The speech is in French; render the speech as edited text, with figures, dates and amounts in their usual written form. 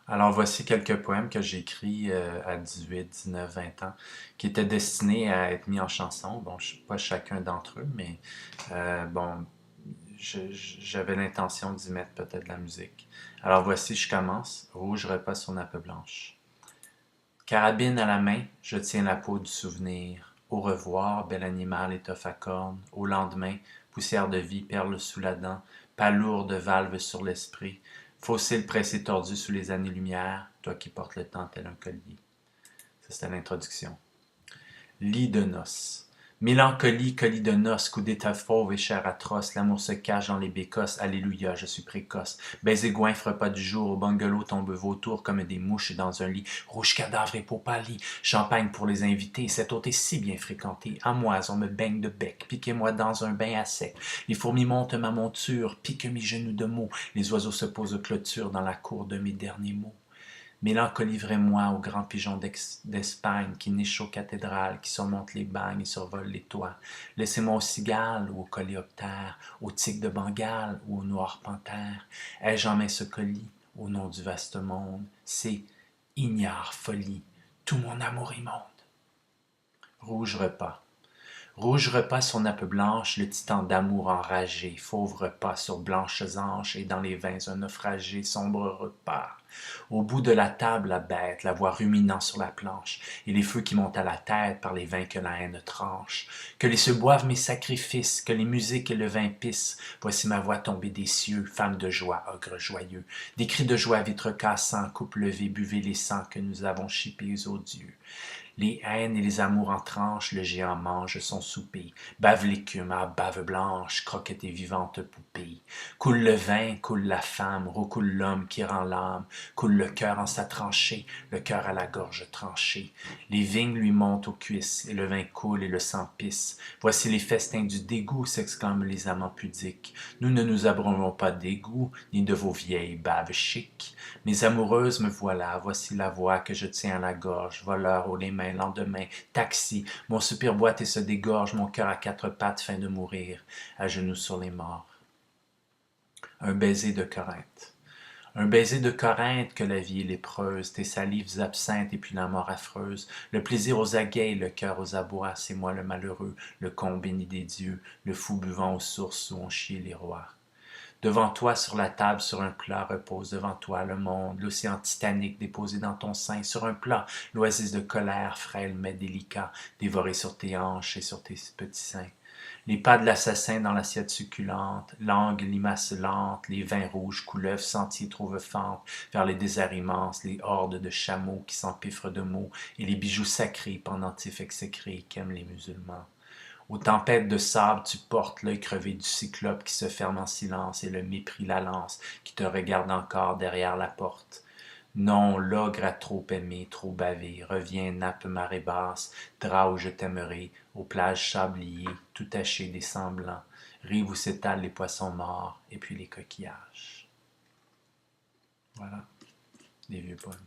Alors voici quelques poèmes que j'ai écrits à 18, 19, 20 ans, qui étaient destinés à être mis en chanson. Bon, pas chacun d'entre eux, mais bon, j'avais l'intention d'y mettre peut-être de la musique. Alors voici, je commence. Rouge repas sur nappe blanche. Carabine à la main, je tiens la peau du souvenir. Au revoir, bel animal étoffe à cornes. Au lendemain, poussière de vie, perle sous la dent, palourde valve sur l'esprit. Fossile pressé tordu sous les années-lumière, toi qui portes le temps tel un collier. Ça, c'était l'introduction. Lit de noces. Mélancolie, colis de noces, coup d'état fauve et chair atroce, l'amour se cache dans les bécosses, alléluia, je suis précoce. Baiser goinfre pas du jour, au bungalow tombe vautour comme des mouches dans un lit, rouge cadavre et peau pâlie, champagne pour les invités, cette hôte est si bien fréquentée, à moi on me baigne de bec, piquez-moi dans un bain à sec, les fourmis montent ma monture, piquent mes genoux de mots, les oiseaux se posent clôture dans la cour de mes derniers mots. Mélancolie moi au grand pigeon d'Espagne qui niche aux cathédrales, qui surmonte les bagnes et survole les toits. Laissez-moi aux cigales ou aux coléoptères, aux tigres de Bengale ou aux noirs panthères. Ai-je en main ce colis au nom du vaste monde? C'est ignare folie, tout mon amour immonde. Rouge repas. Rouge repas sur nappe blanche, le titan d'amour enragé, fauve repas sur blanches anches, et dans les vins un naufragé, sombre repas. Au bout de la table, la bête, la voix ruminant sur la planche, et les feux qui montent à la tête par les vins que la haine tranche. Que les cieux boivent mes sacrifices, que les musiques et le vin pissent. Voici ma voix tombée des cieux, femme de joie, ogre joyeux. Des cris de joie, vitres cassants, coupe levée, buvez les sangs que nous avons chipés aux dieux. Les haines et les amours en tranches, le géant mange son souper. Bave l'écume, à bave blanche, croquette et vivante poupée. Coule le vin, coule la femme, recoule l'homme qui rend l'âme. Coule le cœur en sa tranchée, le cœur à la gorge tranchée. Les vignes lui montent aux cuisses, et le vin coule et le sang pisse. Voici les festins du dégoût, s'exclament les amants pudiques. Nous ne nous abreuvons pas d'égout, ni de vos vieilles baves chics. Mes amoureuses, me voilà, voici la voix que je tiens à la gorge, voleur aux les mains, lendemain, taxi, mon soupir boite et se dégorge, mon cœur à quatre pattes, fin de mourir, à genoux sur les morts. Un baiser de Corinthe. Un baiser de Corinthe que la vie est lépreuse, tes salives absinthes et puis la mort affreuse, le plaisir aux aguets, le cœur aux abois, c'est moi le malheureux, le con béni des dieux, le fou buvant aux sources où ont chié les rois. Devant toi, sur la table, sur un plat, repose devant toi le monde, l'océan titanique déposé dans ton sein, sur un plat, l'oasis de colère, frêle mais délicat, dévoré sur tes hanches et sur tes petits seins. Les pas de l'assassin dans l'assiette succulente, l'angle, limace lente, les vins rouges, couleuvres, sentiers trouve fente, vers les déserts immenses, les hordes de chameaux qui s'empiffrent de mots, et les bijoux sacrés, pendentifs exécrés, qu'aiment les musulmans. Aux tempêtes de sable, tu portes l'œil crevé du cyclope qui se ferme en silence et le mépris la lance qui te regarde encore derrière la porte. Non, l'ogre a trop aimé, trop bavé, reviens, nappe marée basse, drap où je t'aimerai, aux plages sabliées, tout taché des semblants, rive où s'étalent les poissons morts et puis les coquillages. Voilà, des vieux poèmes.